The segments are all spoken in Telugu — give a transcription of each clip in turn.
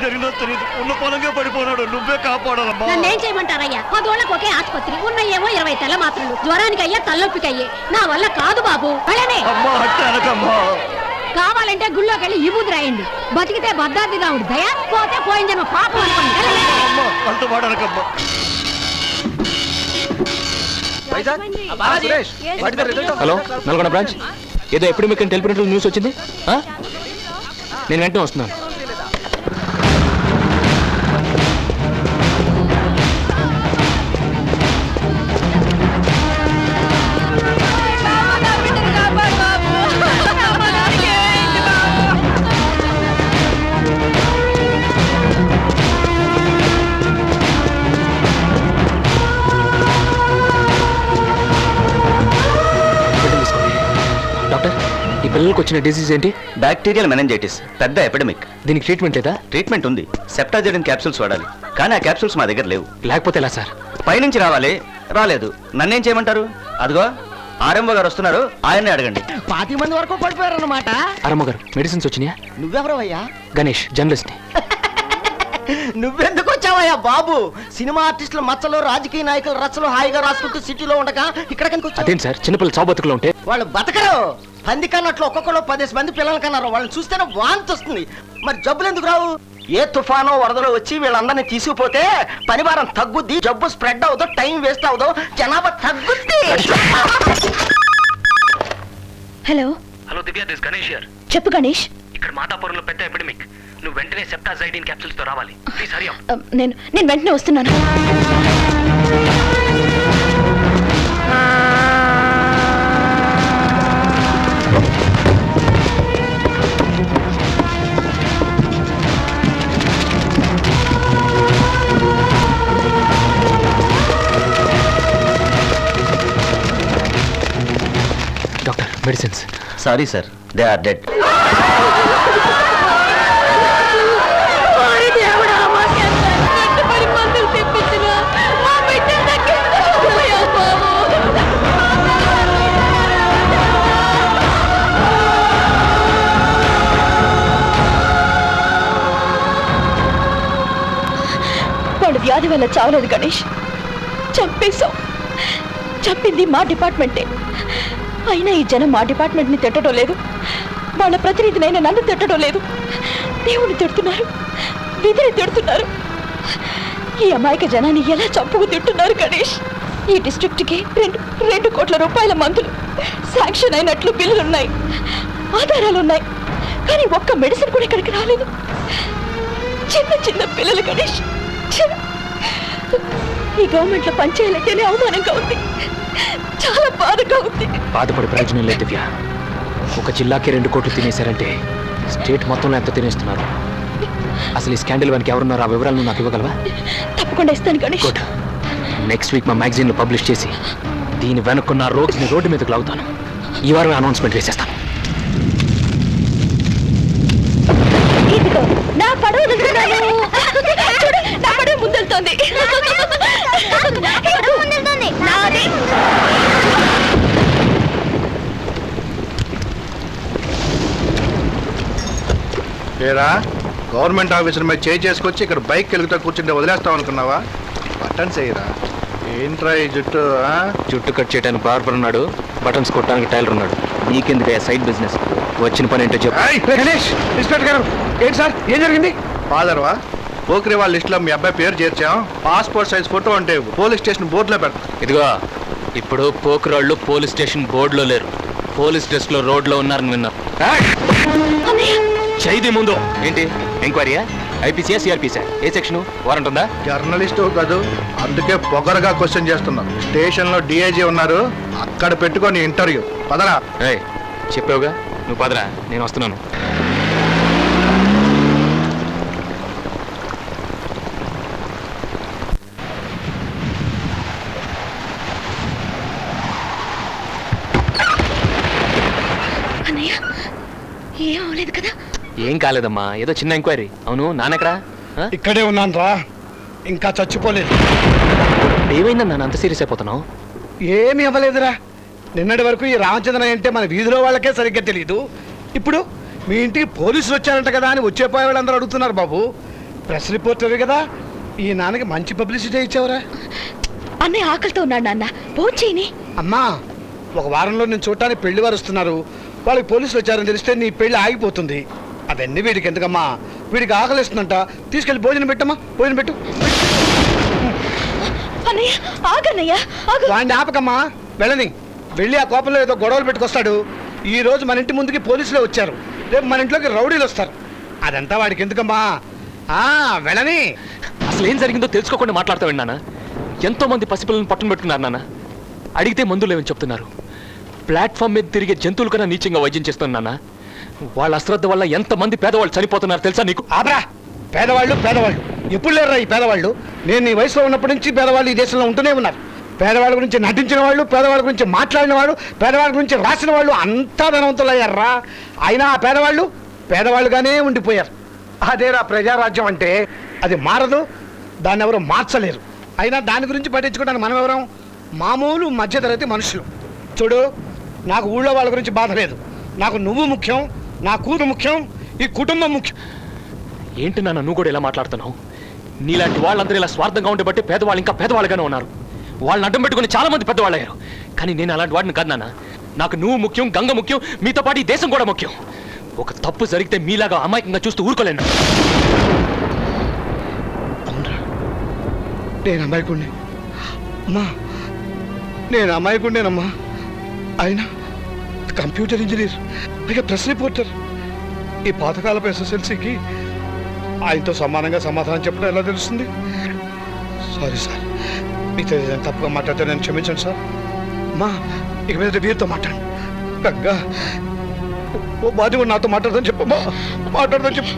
జరిగిందో తెలియదు. ఉన్న పొలంగా పడిపోనాడు. నువ్వే కాపాడాలమ్మా. నన్నేం చేయమంటారయ్యా? 10 ఓళ్ళకి ఒకే ఆసుపత్రి. ఉన్నాయేమో 20 తెల్ల మాత్రలు. జ్వరానికి అయ్యా, తలనొప్పికి అయ్యే. నా వల్ల కాదు బాబు. కావాలంటే గుళ్ళోకి వెళ్ళి ఈ బూది రాయండి. బతికితే భద్రాద్రి రావుడు దయ, పోతే పోయిన జన్మ పాపం అనుకోండి. Hello, Nalgonda branch. ఏదో ఎప్పుడు మీకు తెలిపినట్లు న్యూస్ వచ్చింది. నేను వెంటనే వస్తున్నాను. ఈ పిల్లలకు వచ్చిన డిసీజ్ ఏంటి? బ్యాక్టీరియల్ మెనింజైటిస్, పెద్ద ఎపిడమిక్. దీనికి ట్రీట్మెంట్ లేదా? ట్రీట్మెంట్ ఉంది. సెప్టాజెడిన్ క్యాప్సూల్స్ వాడాలి. కానీ ఆ క్యాప్సూల్స్ మా దగ్గర లేవు. లేకపోతే ఎలా సార్? పైనుంచి రావాలి, రాలేదు. నన్నేం చేయమంటారు? అదిగో ఆర్ఎంఓ గారు వస్తున్నారు, ఆయన్నే అడగండి. 10 మంది వరకు పడిపోయారు అన్నమాట. ఆర్ఎంఓ గారు, మెడిసిన్స్ వచ్చినాయా? నువ్వెవరవయ్యా? గణేష్, జర్నలిస్ట్ ని. నువ్వెందుకు వచ్చావయ్యా బాబు? సినిమా ఆర్టిస్టులు మచ్చలు, రాజకీయ నాయకులు రచ్చలు హాయిగా రాసుకుంటూ సిటీలో ఉండగా ఇక్కడ అదేంటి సార్, చిన్నపిల్లలు చావుబతుకులు ఉంటే వాళ్ళు బతకరు. పంది కన్నట్లు ఒక్కొక్కరు 10 మంది పిల్లలు కన్నారు. వాళ్ళని చూస్తేనే వాంతి వస్తుంది. మరి జబ్బులు ఎందుకు రావు? ఏ తుఫానో వరదలో వచ్చి వీళ్ళందరినీ తీసుకుపోతే పని భారం తగ్గుద్ది, జబ్బు స్ప్రెడ్ అవుదో, టైం వేస్ట్ అవుదో, జనాభా తగ్గుద్ది. Hello hello Divya, this Ganesh here. చెప్పు గణేష్. ఇక్కడ మాతాపురంలో పెద్ద ఎపిడమిక్. నువ్వు వెంటనే సెప్టాజైడిన్ క్యాప్సూల్స్ తో రావాలి. Please hurry up. నేను వెంటనే వస్తున్నాను. Doctor, medicines. Sorry sir, they are dead. వాళ్ళు వ్యాధి వల్ల చావలేదు గణేష్, చంపేశాం. చంపింది మా డిపార్ట్మెంటే. అయినా ఈ జనం మా డిపార్ట్మెంట్ని తిట్టడం లేదు, వాళ్ళ ప్రతినిధినైనా నన్ను తిట్టడం లేదు. దేవుని తిడుతున్నారు, విధిని తిడుతున్నారు. ఈ అమాయక జనాన్ని ఎలా చంపుకు తింటున్నారు గణేష్. ఈ డిస్ట్రిక్ట్కి 2 కోట్ల రూపాయల మందులు శాంక్షన్ అయినట్లు బిల్లులున్నాయి, ఆధారాలున్నాయి. కానీ ఒక్క మెడిసిన్ కూడా ఇక్కడికి రాలేదు. చిన్న పిల్లలు గణేష్. ఈ గవర్నమెంట్లో పనిచేయాలంటేనే అవమానంగా ఉంది, చాలా బాధగా ఉంది. బాధపడి ప్రయోజనం లేదు దివ్య. ఒక జిల్లాకి 2 కోట్లు తినేశారంటే స్టేట్ మొత్తంలో ఎంత తినేస్తున్నారు? అసలు ఈ స్కాండల్ వెనక ఎవరున్నారో ఆ వివరాలను నాకు ఇవ్వగలవా? తప్పకుండా ఇస్తాను గణేష్. గుడ్. నెక్స్ట్ వీక్ మా మ్యాగజైన్లో పబ్లిష్ చేసి దీని వెనుకున్న రోడ్స్ని రోడ్డు మీదకి లాగుతాను. ఈ వారం అనౌన్స్మెంట్ వేసేస్తాను. నా పడవ ముందెళ్తోంది. ఏరా, గవర్నమెంట్ ఆఫీసర్ మీద చేసుకొచ్చి ఇక్కడ బైక్ కెలుగుతా కూర్చుంటే వదిలేస్తావు అనుకున్నావా? బటన్స్ వేయరా. ఏంట్రా ఈ జుట్టు కట్ చేయడానికి బార్బర్ ఉన్నాడు, బటన్స్ కొట్టడానికి టైలర్ ఉన్నాడు. నీకెందుకు సైడ్ బిజినెస్? వచ్చిన పని ఏంటో చెప్పు. గణేష్, ఇన్స్పెక్టర్ గారు. ఏంటి సార్, ఏం జరిగింది? ఫాదర్వా, పోకరి వాళ్ళ లిస్టులో మీ అబ్బాయి పేరు చేర్చాం. పాస్పోర్ట్ సైజ్ ఫోటో అంటే పోలీస్ స్టేషన్ బోర్డులో పెడతాం. ఇదిగో, ఇప్పుడు పోకరాళ్ళు పోలీస్ స్టేషన్ బోర్డులో లేరు, పోలీస్ డ్రెస్ లో రోడ్లో ఉన్నారని విన్నారు. చైది ముందు ఏంటి ఎంక్వైరీయా? ఐపీసీయా, సిఆర్పీసీయా? ఏ సెక్షన్? వారెంట్ ఉందా? జర్నలిస్ట్ కాదు, అందుకే పొగరగా క్వశ్చన్ చేస్తున్నాం. స్టేషన్ లో డిఐజీ ఉన్నారు, అక్కడ పెట్టుకొని ఇంటర్వ్యూ. పదరా. చెప్పావుగా, నువ్వు పదరా, నేను వస్తున్నాను. ఏం అవలేదు కదా? ఏం కాలేదమ్మా, ఏదో చిన్న ఎంక్వైరీ. అవును, నాన్నెక్కడా? ఇక్కడే ఉన్నాను రా, ఇంకా చచ్చిపోలేదు. ఏమైందా నాన్న అంత సీరియస్ అయిపోతున్నావు? ఏమీ అవ్వలేదురా. నిన్నటి వరకు ఈ రామచంద్ర అంటే మన వీధిలో వాళ్ళకే సరిగ్గా తెలియదు. ఇప్పుడు మీ ఇంటికి పోలీసులు వచ్చారంట కదా అని వచ్చేపోయే వాళ్ళందరూ అడుగుతున్నారు బాబు. ప్రెస్ రిపోర్టర్ కదా, ఈ నాన్నకి మంచి పబ్లిసిటీ ఇచ్చావురా. అన్నయ్య ఆకలితో ఉన్నాడు నాన్న, భోంచేయని. అమ్మా, ఒక వారంలో నేను చూడటానికి పెళ్లి వారు వస్తున్నారు. వాళ్ళకి పోలీసులు వచ్చారని తెలిస్తే నీ పెళ్లి ఆగిపోతుంది. అవన్నీ వీడికి ఎందుకమ్మా? వీడికి ఆకలిస్తుందంట, తీసుకెళ్ళి భోజనం పెట్టమ్మా, భోజనం పెట్టు. అన్నయ్య ఆగన్నయ్య, వాడిని ఆపకమ్మా, వెళ్ళని. వెళ్ళి ఆ కోపంలో ఏదో గొడవలు పెట్టుకొస్తాడు. ఈ రోజు మన ఇంటి ముందుకి పోలీసులే వచ్చారు, రేపు మన ఇంట్లోకి రౌడీలు వస్తారు. అదంతా వాడికి ఎందుకమ్మా? వెళ్ళని. అసలు ఏం జరిగిందో తెలుసుకోకుండా మాట్లాడతావు నాన్న. ఎంతో మంది పసిపిల్లలను పట్టును పెట్టుకున్నారు నాన్న. అడిగితే మందులు లేవని చెప్తున్నారు. ప్లాట్ఫామ్ మీద తిరిగే జంతువుల కన్నా నీచంగా వైద్యం చేస్తున్నా నాన్న. వాళ్ళ అశ్రద్ధ వల్ల ఎంతమంది పేదవాళ్ళు చనిపోతున్నారు తెలుసా నీకు? ఆబ్రా, పేదవాళ్ళు పేదవాళ్ళు ఎప్పుడు లేరురా ఈ పేదవాళ్ళు. నేను నీ వయసులో ఉన్నప్పటి నుంచి పేదవాళ్ళు ఈ దేశంలో ఉంటూనే ఉన్నారు. పేదవాళ్ళ గురించి నటించిన వాళ్ళు, పేదవాళ్ళ గురించి మాట్లాడిన వాళ్ళు, పేదవాళ్ళ గురించి రాసిన వాళ్ళు అంతా ధనవంతులు అయ్యారా. అయినా ఆ పేదవాళ్ళు పేదవాళ్ళుగానే ఉండిపోయారు. అదేరా ప్రజారాజ్యం అంటే. అది మారదు, దాన్ని ఎవరు మార్చలేరు. అయినా దాని గురించి పట్టించుకోవడానికి మనం ఎవరం? మామూలు మధ్యతరగతి మనుషులు. చూడు, నాకు ఊళ్ళో వాళ్ళ గురించి బాధ లేదు. నాకు నువ్వు ముఖ్యం, నా కూతురు ముఖ్యం, ఈ కుటుంబం ముఖ్యం. ఏంటి నాన్న నువ్వు కూడా ఇలా మాట్లాడుతున్నావు? నీలాంటి వాళ్ళందరూ ఇలా స్వార్థంగా ఉండే బట్టి పేదవాళ్ళు ఇంకా పేదవాళ్ళుగానే ఉన్నారు. వాళ్ళని అడ్డం పెట్టుకుని చాలా మంది పెద్దవాళ్ళు అయ్యారు. కానీ నేను అలాంటి వాడిని కాదు నాన్న. నాకు నువ్వు ముఖ్యం, గంగ ముఖ్యం, మీతో పాటు ఈ దేశం కూడా ముఖ్యం. ఒక తప్పు జరిగితే మీలాగా అమాయకంగా చూస్తూ ఊరుకోలేను. అవునరా, నేను అమాయకుడిని అమ్మా, నేను అమాయకుడినేనమ్మా. అయినా కంప్యూటర్ ఇంజనీర్, పైగా ప్రెస్ రిపోర్టర్. ఈ పాతకాలపు SSLCకి ఆయనతో సమానంగా సమాధానం చెప్పడం ఎలా తెలుస్తుంది? సారీ సార్, మీతో ఏదైనా తప్పుగా మాట్లాడితే నేను క్షమించండి సార్. అమ్మా, ఇక మీద వీరితో మాట్లాడు. గంగా, ఓ బాధ కూడా నాతో మాట్లాడదని చెప్పమ్మా, మాట్లాడదని చెప్పు.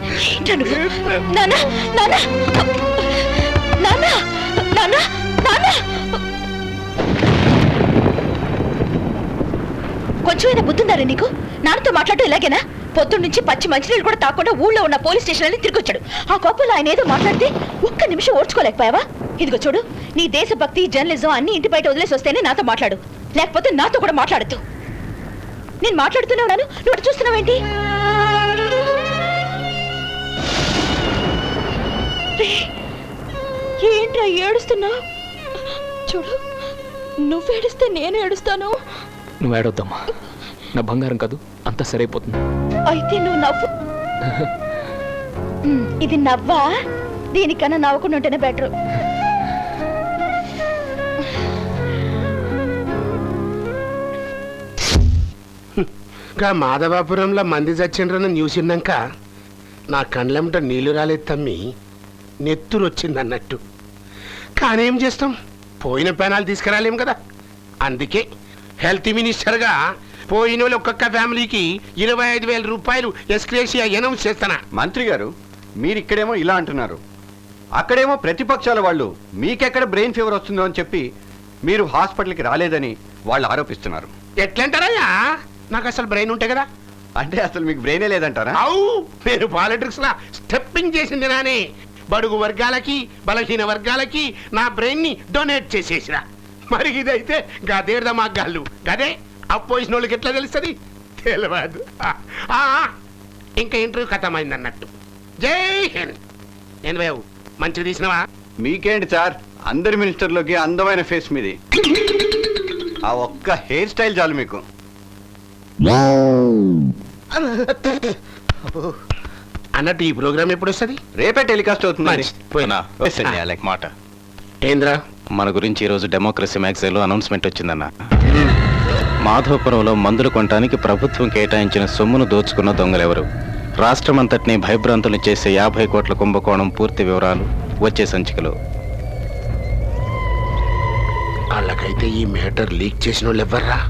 కొంచెమైనా బుద్ధిందారా నీకు? నాన్నతో మాట్లాడటం ఇలాగేనా? పొద్దున్న నుంచి పచ్చి మంచినీళ్ళు కూడా తాకుండా ఊళ్ళో ఉన్న పోలీస్ స్టేషన్ తిరిగి వచ్చాడు. ఆ కోపంలో ఆయన ఏదో మాట్లాడితే ఒక్క నిమిషం ఓర్చుకోలేకపోయావా? ఇదిగో చూడు, నీ దేశభక్తి, జర్నలిజం అన్ని ఇంటి బయట వదిలేసి వస్తేనే నాతో మాట్లాడు, లేకపోతే నాతో కూడా మాట్లాడద్దు. నేను మాట్లాడుతూనే ఉన్నాను, నువ్వు చూస్తున్నావేంటి? ఏంట్రా ఏడుస్తున్నావు? చూడు, నువ్వు ఏడిస్తే నేను ఏడుస్తాను. నువ్వు ఏడొద్దమ్మా, నా బంగారం కాదు, అంతా సరైపోతుంది. అయితే నువ్వు నవ్వు. ఇది నవ్వా? దీనికన్నా నవ్వకుండా ఉంటేనే బెటర్. మాధవాపురంలో మంది చచ్చిండ్రని న్యూస్ విన్నాక నా కండ్లెంట నీళ్లు రాలేదు తమ్మి, నెత్తురు వచ్చిందన్నట్టు. కానీ ఏం చేస్తాం, పోయిన పెనాలు తీసుకురాలేం కదా. అందుకే హెల్త్ మినిస్టర్గా పోయిన వాళ్ళు ఒక్కొక్క ఫ్యామిలీకి 25,000 రూపాయలు ఎస్క్రేషియా అనౌన్స్ చేస్తానా. మంత్రి గారు, మీరు ఇక్కడేమో ఇలా అంటున్నారు, అక్కడేమో ప్రతిపక్షాల వాళ్ళు మీకెక్కడ బ్రెయిన్ ఫీవర్ వస్తుందో అని చెప్పి మీరు హాస్పిటల్కి రాలేదని వాళ్ళు ఆరోపిస్తున్నారు. ఎట్లంటారయ్యా? నాకు అసలు బ్రెయిన్ ఉంటే కదా. అంటే అసలు మీకు బ్రెయినే లేదంటారా? అవు, నేను పాలిటిక్స్ లా స్టెప్పింగ్ చేసింది నానే. బడుగు వర్గాలకి, బలహీన వర్గాలకి నా బ్రెయిన్ ని డొనేట్ చేసేసిరా. మరి ఇదైతే గదేర్ద మాగాళ్ళు గదే అపోజిషన్ వాళ్ళకి ఎట్లా తెలుస్తుంది? తెలియదు. ఇంకా ఇంటర్వ్యూ ఖతమైంది అన్నట్టు. జై హింద్. నేను వేవు మంచిగా తీసినవా? మీకేంటి సార్, అందరి మినిస్టర్లోకి అందమైన ఫేస్ మీది. ఆ ఒక్క హెయిర్ స్టైల్ చాలు మీకు. అన్నట్టు ఈ ప్రోగ్రామ్ ఎప్పుడు వస్తుంది? రేపే టెలికాస్ట్ అవుతుంది. మాట ఏంద్రా? మన గురించి ఈరోజు డెమోక్రసీ మ్యాగజైన్లో అనౌన్స్మెంట్ వచ్చిందన్న. మాధవపురంలో మందులు కొనడానికి ప్రభుత్వం కేటాయించిన సొమ్మును దోచుకున్న దొంగలెవరు, రాష్ట్రమంతటినీ భయభ్రాంతులు చేసే 50 కోట్ల కుంభకోణం పూర్తి వివరాలు వచ్చే సంచికలో. వాళ్ళకైతే ఈ మ్యాటర్ లీక్ చేసిన వాళ్ళు ఎవర్రా?